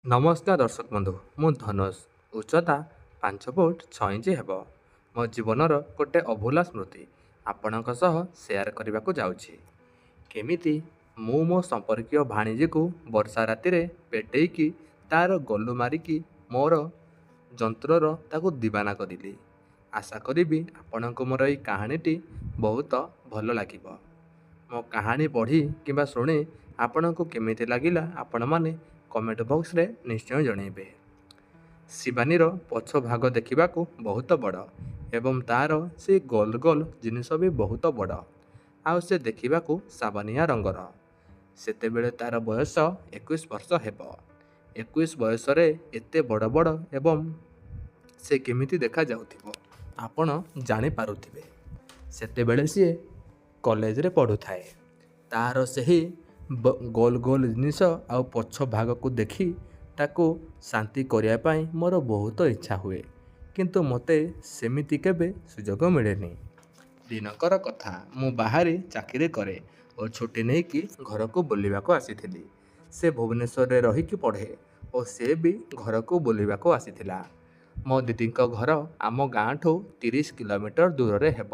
ନମସ୍କାର ଦର୍ଶକ ବନ୍ଧୁ, ମୁଁ ଧନୁଷ। ଉଚ୍ଚତା 5 ଫୁଟ 6 ଇଞ୍ଚ ହେବ। ମୋ ଜୀବନର ଗୋଟେ ଅଭୁଲା ସ୍ମୃତି ଆପଣଙ୍କ ସହ ସେୟାର କରିବାକୁ ଯାଉଛି। କେମିତି ମୁଁ ମୋ ସମ୍ପର୍କୀୟ ଭାଣିଜୀକୁ ବର୍ଷା ରାତିରେ ପେଟେଇକି ତାର ଗଲୁ ମାରିକି ମୋର ଯନ୍ତ୍ରର ତାକୁ ଦିବାନା କରିଲି। ଆଶା କରିବି ଆପଣଙ୍କୁ ମୋର ଏହି କାହାଣୀଟି ବହୁତ ଭଲ ଲାଗିବ। ମୋ କାହାଣୀ ପଢ଼ି କିମ୍ବା ଶୁଣି ଆପଣଙ୍କୁ କେମିତି ଲାଗିଲା ଆପଣମାନେ କମେଣ୍ଟ ବକ୍ସରେ ନିଶ୍ଚୟ ଜଣାଇବେ। ଶିବାନୀର ପଛ ଭାଗ ଦେଖିବାକୁ ବହୁତ ବଡ଼ ଏବଂ ତାର ସେ ଗୋଲ ଗୋଲ ଜିନିଷ ବି ବହୁତ ବଡ଼। ଆଉ ସେ ଦେଖିବାକୁ ସାବନିଆ ରଙ୍ଗର। ସେତେବେଳେ ତାର ବୟସ 21 ବର୍ଷ ହେବ। 21 ବୟସରେ ଏତେ ବଡ଼ ବଡ଼ ଏବଂ ସେ କେମିତି ଦେଖାଯାଉଥିବ ଆପଣ ଜାଣିପାରୁଥିବେ। ସେତେବେଳେ ସିଏ କଲେଜରେ ପଢ଼ୁଥାଏ। ତାର ସେହି ଗୋଲ ଗୋଲ ଜିନିଷ ଆଉ ପଛ ଭାଗକୁ ଦେଖି ତାକୁ ଶାନ୍ତି କରିବା ପାଇଁ ମୋର ବହୁତ ଇଚ୍ଛା ହୁଏ, କିନ୍ତୁ ମୋତେ ସେମିତି କେବେ ସୁଯୋଗ ମିଳେନି। ଦିନକର କଥା, ମୁଁ ବାହାରେ ଚାକିରି କରେ ଓ ଛୁଟି ନେଇକି ଘରକୁ ବୁଲିବାକୁ ଆସିଥିଲି। ସେ ଭୁବନେଶ୍ୱରରେ ରହିକି ପଢ଼େ ଓ ସେ ବି ଘରକୁ ବୁଲିବାକୁ ଆସିଥିଲା। ମୋ ଦିଦିଙ୍କ ଘର ଆମ ଗାଁଠୁ 30 କିଲୋମିଟର ଦୂରରେ ହେବ।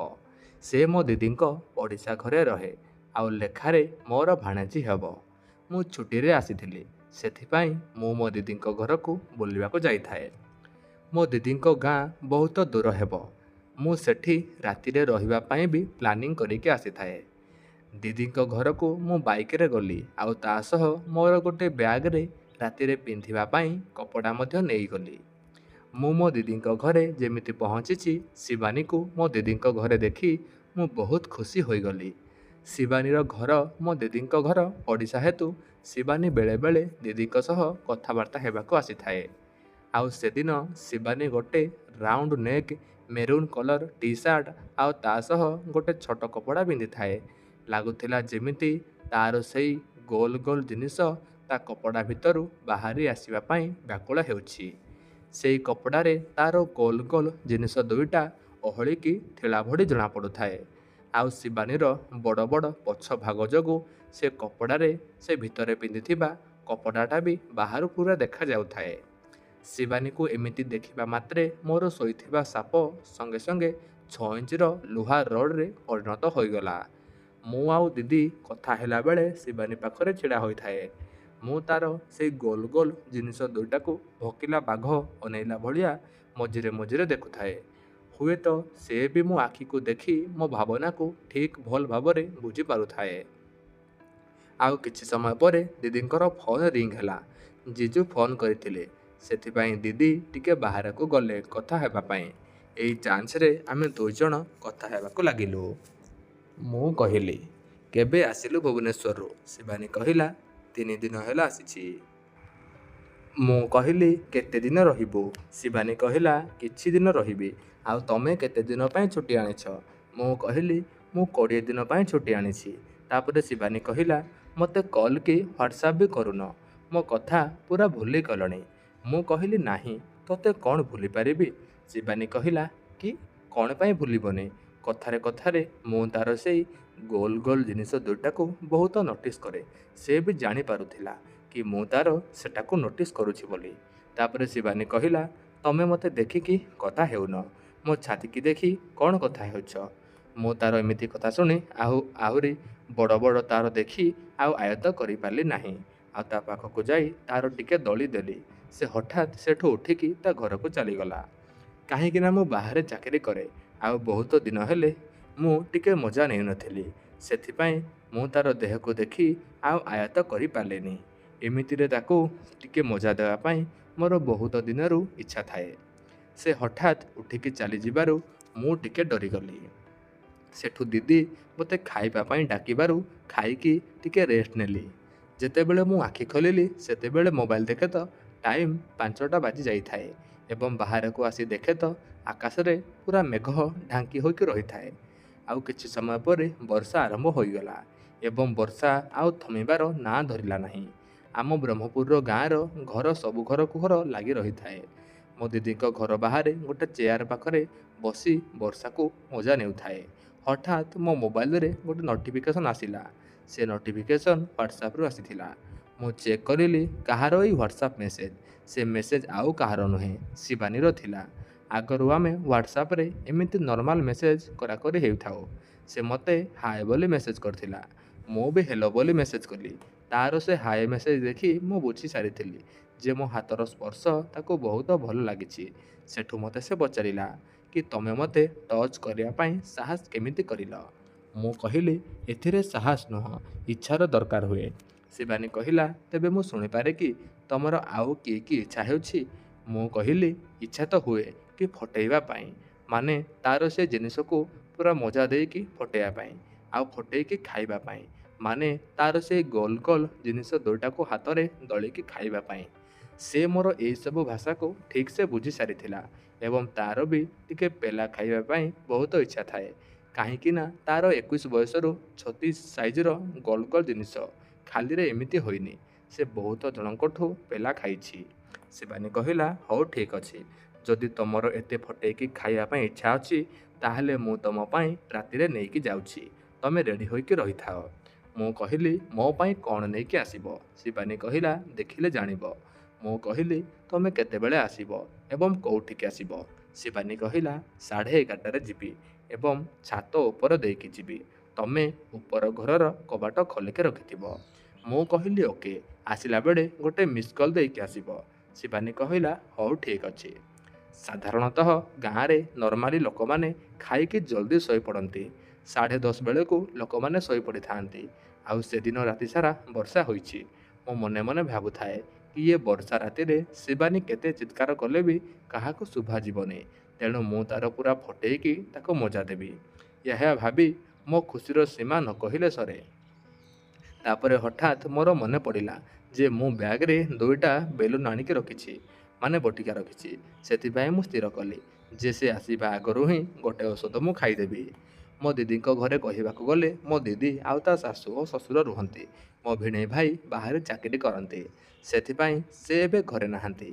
ସେ ମୋ ଦିଦିଙ୍କ ପଡ଼ିଶା ଘରେ ରହେ ଆଉ ଲେଖାରେ ମୋର ଭାଣେଜୀ ହେବ। ମୁଁ ଛୁଟିରେ ଆସିଥିଲି, ସେଥିପାଇଁ ମୁଁ ମୋ ଦିଦିଙ୍କ ଘରକୁ ବୁଲିବାକୁ ଯାଇଥାଏ। ମୋ ଦିଦିଙ୍କ ଗାଁ ବହୁତ ଦୂର ହେବ। ମୁଁ ସେଠି ରାତିରେ ରହିବା ପାଇଁ ବି ପ୍ଲାନିଂ କରିକି ଆସିଥାଏ। ଦିଦିଙ୍କ ଘରକୁ ମୁଁ ବାଇକରେ ଗଲି ଆଉ ତା ସହ ମୋର ଗୋଟେ ବ୍ୟାଗରେ ରାତିରେ ପିନ୍ଧିବା ପାଇଁ କପଡ଼ା ମଧ୍ୟ ନେଇଗଲି। ମୁଁ ମୋ ଦିଦିଙ୍କ ଘରେ ଯେମିତି ପହଞ୍ଚିଛି, ଶିବାନୀକୁ ମୋ ଦିଦିଙ୍କ ଘରେ ଦେଖି ମୁଁ ବହୁତ ଖୁସି ହୋଇଗଲି। ଶିବାନୀର ଘର ମୋ ଦିଦିଙ୍କ ଘର ପଡ଼ିଶା ହେତୁ ଶିବାନୀ ବେଳେବେଳେ ଦିଦିଙ୍କ ସହ କଥାବାର୍ତ୍ତା ହେବାକୁ ଆସିଥାଏ। ଆଉ ସେଦିନ ଶିବାନୀ ଗୋଟେ round neck maroon colour T shirt ଆଉ ତା ସହ ଗୋଟେ ଛୋଟ କପଡ଼ା ପିନ୍ଧିଥାଏ। ଲାଗୁଥିଲା ଯେମିତି ତାର ସେଇ ଗୋଲ ଗୋଲ ଜିନିଷ ତା କପଡ଼ା ଭିତରୁ ବାହାରି ଆସିବା ପାଇଁ ବ୍ୟାକୁଳ ହେଉଛି। ସେଇ କପଡ଼ାରେ ତାର ଗୋଲ ଗୋଲ ଜିନିଷ ଦୁଇଟା ଓହଳିକି ଥିଲା ଭଳି ଜଣାପଡ଼ୁଥାଏ। ଆଉ ଶିବାନୀର ବଡ଼ ବଡ଼ ପଛ ଭାଗ ଯୋଗୁଁ ସେ କପଡ଼ାରେ ସେ ଭିତରେ ପିନ୍ଧିଥିବା କପଡ଼ାଟା ବି ବାହାରୁ ପୁରା ଦେଖାଯାଉଥାଏ। ଶିବାନୀକୁ ଏମିତି ଦେଖିବା ମାତ୍ରେ ମୋର ଶୋଇଥିବା ସାପ ସଙ୍ଗେ ସଙ୍ଗେ 6 ଇଞ୍ଚର ଲୁହା ରଡ଼୍ରେ ପରିଣତ ହୋଇଗଲା। ମୁଁ ଆଉ ଦିଦି କଥା ହେଲା ବେଳେ ଶିବାନୀ ପାଖରେ ଛିଡ଼ା ହୋଇଥାଏ। ମୁଁ ତାର ସେଇ ଗୋଲ ଗୋଲ ଜିନିଷ ଦୁଇଟାକୁ ଭୋକିଲା ବାଘ ଅନେଇଲା ଭଳିଆ ମଝିରେ ମଝିରେ ଦେଖୁଥାଏ। ହୁଏତ ସେ ବି ମୋ ଆଖିକୁ ଦେଖି ମୋ ଭାବନାକୁ ଠିକ୍ ଭଲ ଭାବରେ ବୁଝିପାରୁଥାଏ। ଆଉ କିଛି ସମୟ ପରେ ଦିଦିଙ୍କର ଫୋନ୍ ରିଙ୍ଗ ହେଲା। ଜିଜୁ ଫୋନ୍ କରିଥିଲେ, ସେଥିପାଇଁ ଦିଦି ଟିକେ ବାହାରକୁ ଗଲେ କଥା ହେବା ପାଇଁ। ଏଇ ଚାନ୍ସରେ ଆମେ ଦୁଇଜଣ କଥା ହେବାକୁ ଲାଗିଲୁ। ମୁଁ କହିଲି, କେବେ ଆସିଲୁ ଭୁବନେଶ୍ୱରରୁ? ଶିବାନୀ କହିଲା, 3 ଦିନ ହେଲା ଆସିଛି। ମୁଁ କହିଲି, କେତେ ଦିନ ରହିବୁ? ଶିବାନୀ କହିଲା, କିଛି ଦିନ ରହିବି। ଆଉ ତମେ କେତେ ଦିନ ପାଇଁ ଛୁଟି ଆଣିଛ? ମୁଁ କହିଲି, ମୁଁ 20 ଦିନ ପାଇଁ ଛୁଟି ଆଣିଛି। ତାପରେ ଶିବାନୀ କହିଲା, ମୋତେ କଲ୍ କି ହ୍ୱାଟ୍ସଆପ୍ ବି କରୁନ? ମୋ କଥା ପୁରା ଭୁଲିଗଲଣି? ମୁଁ କହିଲି, ନାହିଁ, ତୋତେ କ'ଣ ଭୁଲିପାରିବି? ଶିବାନୀ କହିଲା, କି କ'ଣ ପାଇଁ ଭୁଲିବନି? କଥାରେ କଥାରେ ମୁଁ ତାର ସେଇ ଗୋଲ ଗୋଲ ଜିନିଷ ଦୁଇଟାକୁ ବହୁତ ନୋଟିସ୍ କରେ। ସେ ବି ଜାଣିପାରୁଥିଲା କି ମୁଁ ତାର ସେଟାକୁ ନୋଟିସ୍ କରୁଛି ବୋଲି। ତାପରେ ଶିବାନୀ କହିଲା, ତମେ ମୋତେ ଦେଖିକି କଥା ହେଉନ, ମୋ ଛାତିକି ଦେଖି କ'ଣ କଥା ହେଉଛ? ମୁଁ ତାର ଏମିତି କଥା ଶୁଣି ଆହୁରି ବଡ଼ ବଡ଼ ତାର ଦେଖି ଆଉ ଆୟତ୍ତ କରିପାରିଲି ନାହିଁ। ଆଉ ତା ପାଖକୁ ଯାଇ ତାର ଟିକେ ଦଳି ଦେଲି। ସେ ହଠାତ୍ ସେଠୁ ଉଠିକି ତା ଘରକୁ ଚାଲିଗଲା। କାହିଁକିନା ମୁଁ ବାହାରେ ଚାକିରି କରେ ଆଉ ବହୁତ ଦିନ ହେଲେ ମୁଁ ଟିକେ ମଜା ନେଉନଥିଲି। ସେଥିପାଇଁ ମୁଁ ତାର ଦେହକୁ ଦେଖି ଆଉ ଆୟତ୍ତ କରିପାରିଲିନି। ଏମିତିରେ ତାକୁ ଟିକେ ମଜା ଦେବା ପାଇଁ ମୋର ବହୁତ ଦିନରୁ ଇଚ୍ଛା ଥାଏ। ସେ ହଠାତ୍ ଉଠିକି ଚାଲିଯିବାରୁ ମୁଁ ଟିକେ ଡରିଗଲି। ସେଠୁ ଦିଦି ମୋତେ ଖାଇବା ପାଇଁ ଡାକିବାରୁ ଖାଇକି ଟିକେ ରେଷ୍ଟ ନେଲି। ଯେତେବେଳେ ମୁଁ ଆଖି ଖୋଲିଲି, ସେତେବେଳେ ମୋବାଇଲ ଦେଖେ ତ ଟାଇମ୍ 5ଟା ବାଜି ଯାଇଥାଏ ଏବଂ ବାହାରକୁ ଆସି ଦେଖେ ତ ଆକାଶରେ ପୁରା ମେଘ ଢାଙ୍କି ହୋଇକି ରହିଥାଏ। ଆଉ କିଛି ସମୟ ପରେ ବର୍ଷା ଆରମ୍ଭ ହୋଇଗଲା ଏବଂ ବର୍ଷା ଆଉ ଥମିବାର ନାଁ ଧରିଲା ନାହିଁ। ଆମ ବ୍ରହ୍ମପୁରର ଗାଁର ଘର ସବୁ ଘରକୁ ଘର ଲାଗି ରହିଥାଏ। ମୋ ଦିଦିଙ୍କ ଘର ବାହାରେ ଗୋଟେ ଚେୟାର ପାଖରେ ବସି ବର୍ଷାକୁ ମଜା ନେଉଥାଏ। ହଠାତ୍ ମୋ ମୋବାଇଲରେ ଗୋଟେ ନୋଟିଫିକେସନ୍ ଆସିଲା। ସେ ନୋଟିଫିକେସନ୍ ହ୍ୱାଟ୍ସଆପ୍ରୁ ଆସିଥିଲା। ମୁଁ ଚେକ୍ କରିଲି କାହାର ଏଇ ହ୍ୱାଟ୍ସଆପ୍ ମେସେଜ୍। ସେ ମେସେଜ୍ ଆଉ କାହାର ନୁହେଁ, ଶିବାନୀର ଥିଲା। ଆଗରୁ ଆମେ ହ୍ୱାଟ୍ସଆପ୍ରେ ଏମିତି ନର୍ମାଲ୍ ମେସେଜ୍ କରାକରି ହେଉଥାଉ। ସେ ମୋତେ ହାଏ ବୋଲି ମେସେଜ୍ କରିଥିଲା। ମୁଁ ବି ହେଲୋ ବୋଲି ମେସେଜ୍ କଲି। ତା'ର ସେ ହାଏ ମେସେଜ୍ ଦେଖି ମୁଁ ବୁଝି ସାରିଥିଲି ଯେ ମୋ ହାତର ସ୍ପର୍ଶ ତାକୁ ବହୁତ ଭଲ ଲାଗିଛି। ସେଠୁ ମୋତେ ସେ ପଚାରିଲା କି ତମେ ମୋତେ ଟଚ୍ କରିବା ପାଇଁ ସାହସ କେମିତି କରିଲ? ମୁଁ କହିଲି ଏଥିରେ ସାହସ ନୁହଁ, ଇଚ୍ଛାର ଦରକାର ହୁଏ। ଶିବାନୀ କହିଲା ତେବେ ମୁଁ ଶୁଣିପାରେ କି ତମର ଆଉ କି ଇଚ୍ଛା ହେଉଛି? ମୁଁ କହିଲି ଇଚ୍ଛା ତ ହୁଏ କି ଫଟେଇବା ପାଇଁ, ମାନେ ତା'ର ସେ ଜିନିଷକୁ ପୁରା ମଜା ଦେଇକି ଫଟେଇବା ପାଇଁ, ଆଉ ଫଟେଇକି ଖାଇବା ପାଇଁ, ମାନେ ତା'ର ସେଇ ଗୋଲ ଗୋଲ ଜିନିଷ ଦୁଇଟାକୁ ହାତରେ ଦଳିକି ଖାଇବା ପାଇଁ। ସେ ମୋର ଏଇସବୁ ଭାଷାକୁ ଠିକ୍ ସେ ବୁଝି ସାରିଥିଲା ଏବଂ ତା'ର ବି ଟିକେ ପେଲା ଖାଇବା ପାଇଁ ବହୁତ ଇଚ୍ଛା ଥାଏ, କାହିଁକି ନା ତା'ର 21 ବୟସରୁ 36 ସାଇଜ୍ର ଗୋଲ ଗୋଲ ଜିନିଷ ଖାଲିରେ ଏମିତି ହୋଇନି, ସେ ବହୁତ ଜଣଙ୍କଠୁ ପେଲା ଖାଇଛି। ଶିବାନୀ କହିଲା ହଉ ଠିକ୍ ଅଛି, ଯଦି ତମର ଏତେ ଫଟେଇକି ଖାଇବା ପାଇଁ ଇଚ୍ଛା ଅଛି ତାହେଲେ ମୁଁ ତମ ପାଇଁ ରାତିରେ ନେଇକି ଯାଉଛି, ତମେ ରେଡ଼ି ହୋଇକି ରହିଥାଅ। ମୁଁ କହିଲି ମୋ ପାଇଁ କ'ଣ ନେଇକି ଆସିବ? ଶିବାନୀ କହିଲା ଦେଖିଲେ ଜାଣିବ। ମୁଁ କହିଲି ତମେ କେତେବେଳେ ଆସିବ ଏବଂ କେଉଁଠିକି ଆସିବ? ଶିବାନୀ କହିଲା 11:30ରେ ଯିବି ଏବଂ ଛାତ ଉପର ଦେଇକି ଯିବି, ତମେ ଉପର ଘରର କବାଟ ଖୋଲିକି ରଖିଥିବ। ମୁଁ କହିଲି ଓକେ, ଆସିଲା ବେଳେ ଗୋଟେ ମିସ୍ କଲ୍ ଦେଇକି ଆସିବ। ଶିବାନୀ କହିଲା ହଉ ଠିକ୍ ଅଛି। ସାଧାରଣତଃ ଗାଁରେ ନର୍ମାଲି ଲୋକମାନେ ଖାଇକି ଜଲ୍ଦି ଶୋଇପଡ଼ନ୍ତି। 10:30 ବେଳକୁ ଲୋକମାନେ ଶୋଇପଡ଼ିଥାନ୍ତି। ଆଉ ସେଦିନ ରାତି ସାରା ବର୍ଷା ହୋଇଛି। ମୁଁ ମନେ ମନେ ଭାବୁଥାଏ କି ଏ ବର୍ଷା ରାତିରେ ଶିବାନୀ କେତେ ଚିତ୍କାର କଲେ ବି କାହାକୁ ଶୁଭାଯିବନି, ତେଣୁ ମୁଁ ତା'ର ପୁରା ଫଟେଇକି ତାକୁ ମଜା ଦେବି। ଏହା ଭାବି ମୋ ଖୁସିର ସୀମା ନ କହିଲେ ସରେ। ତାପରେ ହଠାତ୍ ମୋର ମନେ ପଡ଼ିଲା ଯେ ମୁଁ ବ୍ୟାଗ୍ରେ 2ଟା ବେଲୁନ୍ ଆଣିକି ରଖିଛି, ମାନେ ବଟିକା ରଖିଛି। ସେଥିପାଇଁ ମୁଁ ସ୍ଥିର କଲି ଯେ ସେ ଆସିବା ଆଗରୁ ହିଁ ଗୋଟେ ଔଷଧ ମୁଁ ଖାଇଦେବି। ମୋ ଦିଦିଙ୍କ ଘରେ କହିବାକୁ ଗଲେ ମୋ ଦିଦି ଆଉ ତା ଶାଶୁ ଓ ଶ୍ୱଶୁର ରୁହନ୍ତି। ମୋ ଭିଣେଇ ଭାଇ ବାହାରେ ଚାକିରି କରନ୍ତି, ସେଥିପାଇଁ ସେ ଏବେ ଘରେ ନାହାନ୍ତି।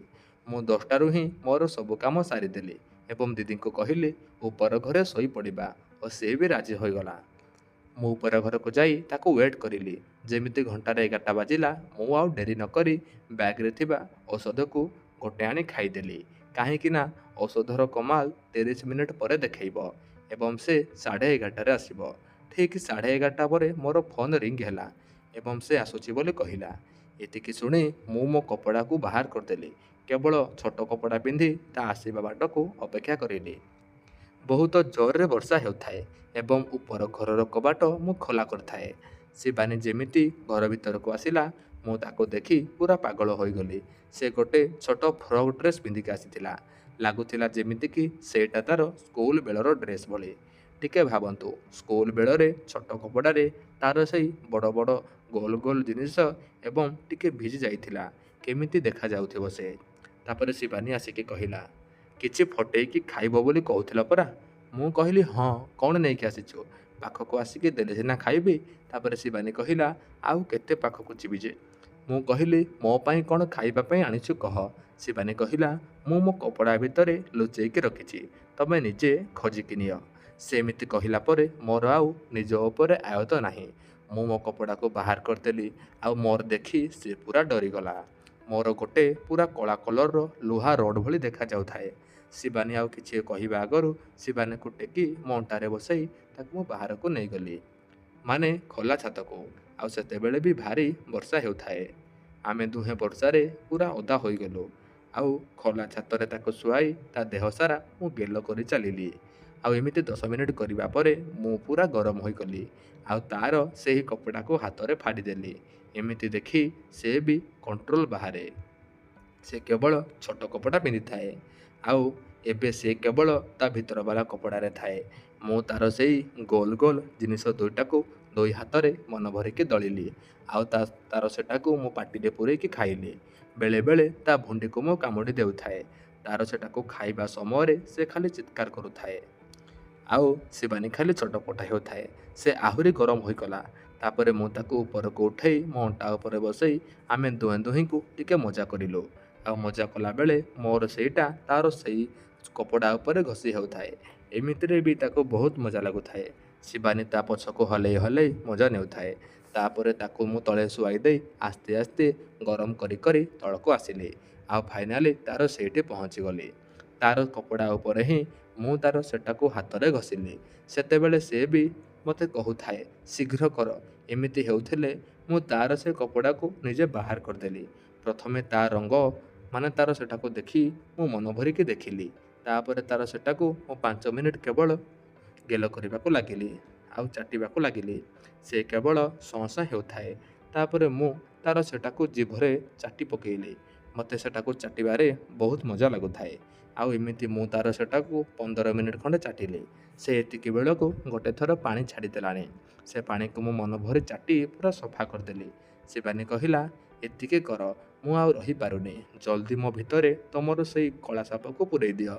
ମୁଁ 10ଟାରୁ ହିଁ ମୋର ସବୁ କାମ ସାରିଦେଲି ଏବଂ ଦିଦିଙ୍କୁ କହିଲି ଉପର ଘରେ ଶୋଇପଡ଼ିବା ଓ ସେ ବି ରାଜି ହୋଇଗଲା। ମୁଁ ଉପର ଘରକୁ ଯାଇ ତାକୁ ୱେଟ୍ କରିଲି। ଯେମିତି ଘଣ୍ଟାରେ 11ଟା ବାଜିଲା, ମୁଁ ଆଉ ଡେରି ନ କରି ବ୍ୟାଗ୍ରେ ଥିବା ଔଷଧକୁ ଗୋଟେ ଆଣି ଖାଇଦେଲି, କାହିଁକି ନା ଔଷଧର କମାଲ 30 ମିନିଟ୍ ପରେ ଦେଖେଇବ ଏବଂ ସେ 11:30ରେ ଆସିବ। ଠିକ୍ 11:30 ପରେ ମୋର ଫୋନ୍ ରିଙ୍ଗ ହେଲା ଏବଂ ସେ ଆସୁଛି ବୋଲି କହିଲା। ଏତିକି ଶୁଣି ମୁଁ ମୋ କପଡ଼ାକୁ ବାହାର କରିଦେଲି, କେବଳ ଛୋଟ କପଡ଼ା ପିନ୍ଧି ତା ଆସିବା ବାଟକୁ ଅପେକ୍ଷା କରିଲି। ବହୁତ ଜୋରରେ ବର୍ଷା ହେଉଥାଏ ଏବଂ ଉପର ଘରର କବାଟ ମୁଁ ଖୋଲା କରିଥାଏ। ଶିବାନୀ ଯେମିତି ଘର ଭିତରକୁ ଆସିଲା, ମୁଁ ତାକୁ ଦେଖି ପୁରା ପାଗଳ ହୋଇଗଲି। ସେ ଗୋଟେ ଛୋଟ ଫ୍ରକ୍ ଡ୍ରେସ୍ ପିନ୍ଧିକି ଆସିଥିଲା, ଲାଗୁଥିଲା ଯେମିତିକି ସେଇଟା ତା'ର ସ୍କୁଲ ବେଳର ଡ୍ରେସ୍ ଭଳି। ଟିକେ ଭାବନ୍ତୁ, ସ୍କୁଲ ବେଳରେ ଛୋଟ କପଡ଼ାରେ ତା'ର ସେଇ ବଡ଼ ବଡ଼ ଗୋଲ ଗୋଲ ଜିନିଷ ଏବଂ ଟିକେ ଭିଜି ଯାଇଥିଲା, କେମିତି ଦେଖାଯାଉଥିବ ସେ। ତାପରେ ଶିବାନୀ ଆସିକି କହିଲା କିଛି ଫଟେଇକି ଖାଇବ ବୋଲି କହୁଥିଲ ପରା? ମୁଁ କହିଲି ହଁ, କ'ଣ ନେଇକି ଆସିଛୁ? ପାଖକୁ ଆସିକି ଦେଲେ ସିନା ଖାଇବି। ତାପରେ ଶିବାନୀ କହିଲା ଆଉ କେତେ ପାଖକୁ ଯିବି ଯେ? ମୁଁ କହିଲି ମୋ ପାଇଁ କ'ଣ ଖାଇବା ପାଇଁ ଆଣିଛୁ କହ? ଶିବାନୀ କହିଲା ମୁଁ ମୋ କପଡ଼ା ଭିତରେ ଲୁଚେଇକି ରଖିଛି, ତମେ ନିଜେ ଖୋଜିକି ନିଅ। ସେମିତି କହିଲା ପରେ ମୋର ଆଉ ନିଜ ଉପରେ ଆୟତ୍ତ ନାହିଁ। ମୁଁ ମୋ କପଡ଼ାକୁ ବାହାର କରିଦେଲି ଆଉ ମୋର ଦେଖି ସେ ପୁରା ଡରିଗଲା। ମୋର ଗୋଟେ ପୁରା କଳା କଲର୍ର ଲୁହା ରଡ଼୍ ଭଳି ଦେଖାଯାଉଥାଏ। ଶିବାନୀ ଆଉ କିଛି କହିବା ଆଗରୁ ଶିବାନୀକୁ ଟେକି ମୋ ଅଣ୍ଟାରେ ବସେଇ ତାକୁ ମୁଁ ବାହାରକୁ ନେଇଗଲି, ମାନେ ଖୋଲା ଛାତକୁ। ଆଉ ସେତେବେଳେ ବି ଭାରି ବର୍ଷା ହେଉଥାଏ। ଆମେ ଦୁହେଁ ବର୍ଷାରେ ପୁରା ଓଦା ହୋଇଗଲୁ। ଆଉ ଖୋଲା ଛାତରେ ତାକୁ ଶୁଆଇ ତା ଦେହ ସାରା ମୁଁ ଗେଲ କରି ଚାଲିଲି। ଆଉ ଏମିତି 10 ମିନିଟ୍ କରିବା ପରେ ମୁଁ ପୁରା ଗରମ ହୋଇଗଲି ଆଉ ତା'ର ସେହି କପଡ଼ାକୁ ହାତରେ ଫାଡ଼ିଦେଲି। ଏମିତି ଦେଖି ସେ ବି କଣ୍ଟ୍ରୋଲ ବାହାରେ। ସେ କେବଳ ଛୋଟ କପଡ଼ା ପିନ୍ଧିଥାଏ ଆଉ ଏବେ ସେ କେବଳ ତା ଭିତର ବାଲା କପଡ଼ାରେ ଥାଏ। ମୁଁ ତା'ର ସେଇ ଗୋଲ ଗୋଲ ଜିନିଷ ଦୁଇଟାକୁ 2 ହାତରେ ମନ ଭରିକି ଦଳିଲି ଆଉ ତା'ର ସେଟାକୁ ମୁଁ ପାଟିରେ ପୂରେଇକି ଖାଇଲି। ବେଳେବେଳେ ତା ଭୁଣ୍ଡିକୁ ମୁଁ କାମୁଡ଼ି ଦେଉଥାଏ। ତା'ର ସେଟାକୁ ଖାଇବା ସମୟରେ ସେ ଖାଲି ଚିତ୍କାର କରୁଥାଏ ଆଉ ଶିବାନୀ ଖାଲି ଛଟପଟ ହେଉଥାଏ। ସେ ଆହୁରି ଗରମ ହୋଇଗଲା। ତାପରେ ମୁଁ ତାକୁ ଉପରକୁ ଉଠେଇ ମୋ ଅଣ୍ଟା ଉପରେ ବସେଇ ଆମେ ଦୁହେଁ ଦୁହିଁଙ୍କୁ ଟିକେ ମଜା କରିଲୁ। ଆଉ ମଜା କଲାବେଳେ ମୋର ସେଇଟା ତା'ର ସେଇ କପଡ଼ା ଉପରେ ଘଷି ହେଉଥାଏ। ଏମିତିରେ ବି ତାକୁ ବହୁତ ମଜା ଲାଗୁଥାଏ। ଶିବାନୀ ତା ପଛକୁ ହଲେଇ ହଲେଇ ମଜା ନେଉଥାଏ। ତାପରେ ତାକୁ ମୁଁ ତଳେ ଶୁଆଇ ଦେଇ ଆସ୍ତେ ଆସ୍ତେ ଗରମ କରି କରି ତଳକୁ ଆସିଲି। ଆଉ ଫାଇନାଲି ତାର ସେଇଠି ପହଞ୍ଚିଗଲି। ତାର କପଡ଼ା ଉପରେ ହିଁ ମୁଁ ତାର ସେଟାକୁ ହାତରେ ଘଷିଲି। ସେତେବେଳେ ସେ ବି ମୋତେ କହୁଥାଏ ଶୀଘ୍ର କର। ଏମିତି ହେଉଥିଲେ ମୁଁ ତାର ସେ କପଡ଼ାକୁ ନିଜେ ବାହାର କରିଦେଲି। ପ୍ରଥମେ ତା ରଙ୍ଗ ମାନେ ତାର ସେଟାକୁ ଦେଖି ମୁଁ ମନ ଭରିକି ଦେଖିଲି। ତାପରେ ତାର ସେଟାକୁ ମୁଁ 5 ମିନିଟ୍ କେବଳ ଗେଲ କରିବାକୁ ଲାଗିଲି ଆଉ ଚାଟିବାକୁ ଲାଗିଲି। ସେ କେବଳ ସଁ ସଁ ହେଉଥାଏ। ତାପରେ ମୁଁ ତାର ସେଟାକୁ ଜିଭରେ ଚାଟି ପକେଇଲି। ମୋତେ ସେଟାକୁ ଚାଟିବାରେ ବହୁତ ମଜା ଲାଗୁଥାଏ। ଆଉ ଏମିତି ମୁଁ ତାର ସେଟାକୁ 15 ମିନିଟ୍ ଖଣ୍ଡେ ଚାଟିଲି। ସେ ଏତିକି ବେଳକୁ ଗୋଟେ ଥର ପାଣି ଛାଡ଼ିଦେଲାଣି। ସେ ପାଣିକୁ ମୁଁ ମନ ଭରି ଚାଟି ପୁରା ସଫା କରିଦେଲି। ଶିବାନୀ କହିଲା, ଏତିକି କର, ମୁଁ ଆଉ ରହିପାରୁନି। ଜଲ୍ଦି ମୋ ଭିତରେ ତମର ସେଇ କଳା ସାପକୁ ପୂରେଇ ଦିଅ।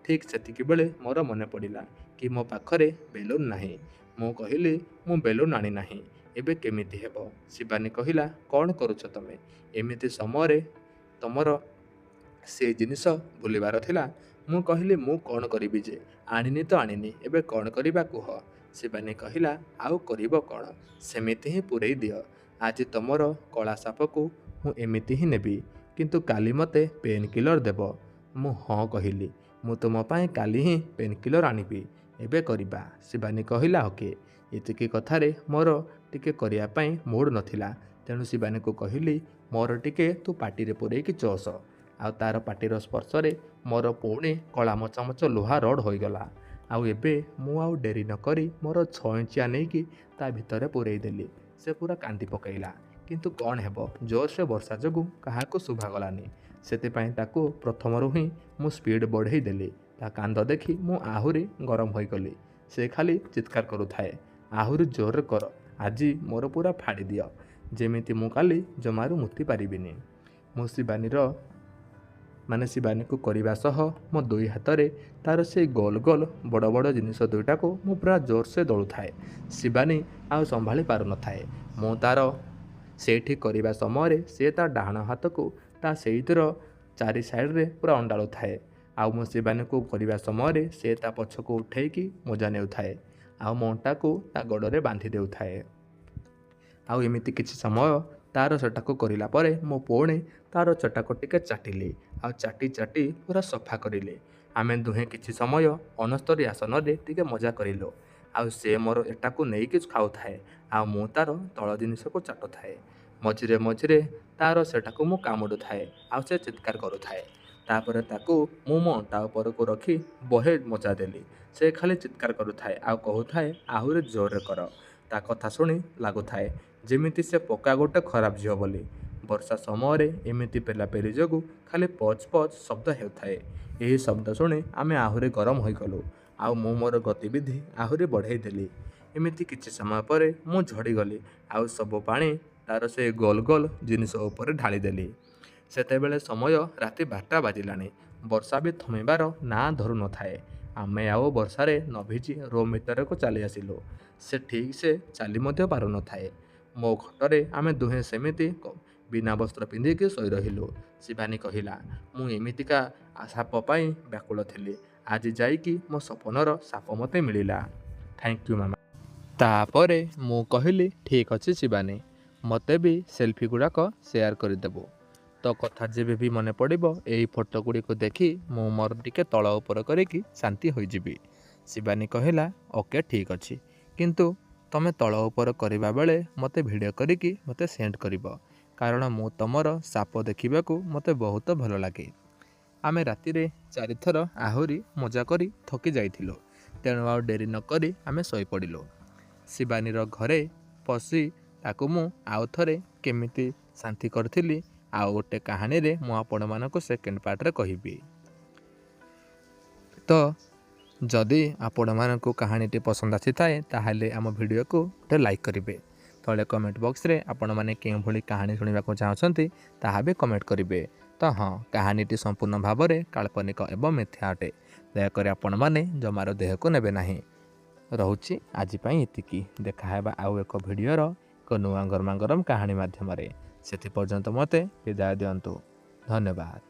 ଠିକ୍ ସେତିକିବେଳେ ମୋର ମନେ ପଡ଼ିଲା କି ମୋ ପାଖରେ ବେଲୁନ୍ ନାହିଁ। ମୁଁ କହିଲି, ମୁଁ ବେଲୁନ୍ ଆଣିନାହିଁ। ଏବେ କେମିତି ହେବ? ଶିବାନୀ କହିଲା, କ'ଣ କରୁଛ ତମେ? ଏମିତି ସମୟରେ ତମର ସେ ଜିନିଷ ଭୁଲିବାର ଥିଲା। ମୁଁ କହିଲି, ମୁଁ କ'ଣ କରିବି ଯେ? ଆଣିନି ତ ଆଣିନି, ଏବେ କ'ଣ କରିବା କୁହ? ଶିବାନୀ କହିଲା, ଆଉ କରିବ କ'ଣ? ସେମିତି ହିଁ ପୂରେଇ ଦିଅ। ଆଜି ତମର କଳା ସାପକୁ ମୁଁ ଏମିତି ହିଁ ନେବି, କିନ୍ତୁ କାଲି ମୋତେ ପେନ୍ କିଲର୍ ଦେବ। ମୁଁ ହଁ କହିଲି। ମୁଁ ତୁମ ପାଇଁ କାଲି ହିଁ ପେନ୍ କିଲର୍ ଆଣିବି। ଏବେ କରିବା। ଶିବାନୀ କହିଲା, ଓକେ। ଏତିକି କଥାରେ ମୋର ଟିକେ କରିବା ପାଇଁ ମୁଡ୍ ନଥିଲା। ତେଣୁ ଶିବାନୀକୁ କହିଲି, ମୋର ଟିକେ ତୁ ପାଟିରେ ପୂରେଇକି ଚୋଷ। ଆଉ ତାର ପାଟିର ସ୍ପର୍ଶରେ ମୋର ପୁଣି କଳା ମଚମଚ ଲୁହା ରଡ଼୍ ହୋଇଗଲା। ଆଉ ଏବେ ମୁଁ ଆଉ ଡେରି ନ କରି ମୋର 6 ଇଞ୍ଚିଆ ନେଇକି ତା ଭିତରେ ପୂରେଇ ଦେଲି। ସେ ପୁରା କାନ୍ଦି ପକେଇଲା। କିନ୍ତୁ କ'ଣ ହେବ, ଜୋରସେ ବର୍ଷା ଯୋଗୁଁ କାହାକୁ ଶୁଭାଗଲାନି। ସେଥିପାଇଁ ତାକୁ ପ୍ରଥମରୁ ହିଁ ମୁଁ ସ୍ପିଡ୍ ବଢ଼େଇ ଦେଲି। ତା କାନ୍ଦ ଦେଖି ମୁଁ ଆହୁରି ଗରମ ହୋଇଗଲି। ସେ ଖାଲି ଚିତ୍କାର କରୁଥାଏ, ଆହୁରି ଜୋରରେ କର, ଆଜି ମୋର ପୁରା ଫାଡ଼ି ଦିଅ, ଯେମିତି ମୁଁ କାଲି ଜମାରୁ ମୁତି ପାରିବିନି। ମୁଁ ଶିବାନୀକୁ କରିବା ସହ ମୋ 2 ହାତରେ ତାର ସେଇ ଗୋଲ ଗୋଲ ବଡ଼ ବଡ଼ ଜିନିଷ ଦୁଇଟାକୁ ମୁଁ ପୁରା ଜୋରସେ ଦଳୁଥାଏ। ଶିବାନୀ ଆଉ ସମ୍ଭାଳି ପାରୁନଥାଏ। ମୁଁ ତାର ସେଇଠି କରିବା ସମୟରେ ସେ ତା ଡାହାଣ ହାତକୁ ତା ସେଇଥିର 4 ସାଇଡ଼୍ରେ ପୁରା ଅଣ୍ଡାଳୁଥାଏ। ଆଉ ମୁଁ ଶିବାନୀକୁ କରିବା ସମୟରେ ସେ ତା ପଛକୁ ଉଠେଇକି ମଜା ନେଉଥାଏ। ଆଉ ମୋ ଅଣ୍ଟାକୁ ତା ଗୋଡ଼ରେ ବାନ୍ଧି ଦେଉଥାଏ। ଆଉ ଏମିତି କିଛି ସମୟ ତାର ସେଟାକୁ କରିଲା ପରେ ମୁଁ ପୁଣି ତାର ଚଟାକୁ ଟିକେ ଚାଟିଲି। ଆଉ ଚାଟି ଚାଟି ପୁରା ସଫା କରିଲି। ଆମେ ଦୁହେଁ କିଛି ସମୟ ଅଣସ୍ତରୀ ଆସନରେ ଟିକେ ମଜା କରିଲୁ। ଆଉ ସେ ମୋର ଏଟାକୁ ନେଇକି ଖାଉଥାଏ। ଆଉ ମୁଁ ତାର ତଳ ଜିନିଷକୁ ଚାଟୁଥାଏ। ମଝିରେ ମଝିରେ ତାର ସେଟାକୁ ମୁଁ କାମୁଡ଼ୁଥାଏ। ଆଉ ସେ ଚିତ୍କାର କରୁଥାଏ। ତାପରେ ତାକୁ ମୁଁ ମୋ ଅଣ୍ଟା ଉପରକୁ ରଖି ବହେ ମଜା ଦେଲି। ସେ ଖାଲି ଚିତ୍କାର କରୁଥାଏ ଆଉ କହୁଥାଏ, ଆହୁରି ଜୋରରେ କର। ତା କଥା ଶୁଣି ଲାଗୁଥାଏ ଯେମିତି ସେ ପକ୍କା ଗୋଟେ ଖରାପ ଝିଅ ବୋଲି। ବର୍ଷା ସମୟରେ ଏମିତି ପେଲାପେଲି ଯୋଗୁଁ ଖାଲି ପଚ୍ ପଚ୍ ଶବ୍ଦ ହେଉଥାଏ। ଏହି ଶବ୍ଦ ଶୁଣି ଆମେ ଆହୁରି ଗରମ ହୋଇଗଲୁ। ଆଉ ମୁଁ ମୋର ଗତିବିଧି ଆହୁରି ବଢ଼େଇ ଦେଲି। ଏମିତି କିଛି ସମୟ ପରେ ମୁଁ ଝଡ଼ିଗଲି। ଆଉ ସବୁ ପାଣି ତାର ସେ ଗୋଲ ଗୋଲ ଜିନିଷ ଉପରେ ଢାଳିଦେଲି। ସେତେବେଳେ ସମୟ ରାତି 12ଟା ବାଜିଲାଣି। ବର୍ଷା ବି ଥମିବାର ନାଁ ଧରୁନଥାଏ। ଆମେ ଆଉ ବର୍ଷାରେ ନ ଭିଜି ରୁମ୍ ଭିତରକୁ ଚାଲି ଆସିଲୁ। ସେ ଠିକ୍ ସେ ଚାଲି ମଧ୍ୟ ପାରୁନଥାଏ। ମୋ ଖଟରେ ଆମେ ଦୁହେଁ ସେମିତି ବିନା ବସ୍ତ୍ର ପିନ୍ଧିକି ଶୋଇ ରହିଲୁ। ଶିବାନୀ କହିଲା, ମୁଁ ଏମିତିକା ସାପ ପାଇଁ ବ୍ୟାକୁଳ ଥିଲି। ଆଜି ଯାଇକି ମୋ ସପନର ସାପ ମୋତେ ମିଳିଲା। ଥ୍ୟାଙ୍କ ୟୁ ମାମା। ତାପରେ ମୁଁ କହିଲି, ଠିକ୍ ଅଛି ଶିବାନୀ, ମୋତେ ବି ସେଲ୍ଫି ଗୁଡ଼ାକ ସେୟାର କରିଦେବୁ। ତୋ କଥା ଯେବେ ବି ମନେ ପଡ଼ିବ ଏଇ ଫଟୋ ଗୁଡ଼ିକୁ ଦେଖି ମୁଁ ମୋର ଟିକେ ତଳ ଉପର କରିକି ଶାନ୍ତି ହୋଇଯିବି। ଶିବାନୀ କହିଲା, ଓକେ ଠିକ୍ ଅଛି, କିନ୍ତୁ ତମେ ତଳ ଉପର କରିବା ବେଳେ ମୋତେ ଭିଡ଼ିଓ କରିକି ମୋତେ ସେଣ୍ଡ କରିବ, କାରଣ ମୁଁ ତମର ସାପ ଦେଖିବାକୁ ମୋତେ ବହୁତ ଭଲ ଲାଗେ। ଆମେ ରାତିରେ 4 ଥର ଆହୁରି ମଜା କରି ଥକି ଯାଇଥିଲୁ। ତେଣୁ ଆଉ ଡେରି ନ କରି ଆମେ ଶୋଇପଡ଼ିଲୁ। ଶିବାନୀର ଘରେ ପଶି ତାକୁ ମୁଁ ଆଉ ଥରେ କେମିତି ଶାନ୍ତି କରିଥିଲି ଆଉ ଗୋଟେ କାହାଣୀରେ ମୁଁ ଆପଣମାନଙ୍କୁ ସେକେଣ୍ଡ ପାର୍ଟରେ କହିବି। ତ ଯଦି ଆପଣମାନଙ୍କୁ କାହାଣୀଟି ପସନ୍ଦ ଆସିଥାଏ ତାହେଲେ ଆମ ଭିଡ଼ିଓକୁ ଗୋଟେ ଲାଇକ୍ କରିବେ। ତଳେ କମେଣ୍ଟ ବକ୍ସରେ ଆପଣମାନେ କେଉଁଭଳି କାହାଣୀ ଶୁଣିବାକୁ ଚାହୁଁଛନ୍ତି ତାହା ବି କମେଣ୍ଟ କରିବେ। ତ ହଁ, କାହାଣୀଟି ସମ୍ପୂର୍ଣ୍ଣ ଭାବରେ କାଳ୍ପନିକ ଏବଂ ମିଥ୍ୟା ଅଟେ। ଦୟାକରି ଆପଣମାନେ ଜମାରୁ ଦେହକୁ ନେବେ ନାହିଁ। ରହୁଛି ଆଜି ପାଇଁ ଏତିକି। ଦେଖା ହେବା ଆଉ ଏକ ଭିଡ଼ିଓର ଏକ ନୂଆ ଗରମାଗରମ କାହାଣୀ ମାଧ୍ୟମରେ। ସେଥିପର୍ଯ୍ୟନ୍ତ ମୋତେ ବିଦାୟ ଦିଅନ୍ତୁ। ଧନ୍ୟବାଦ।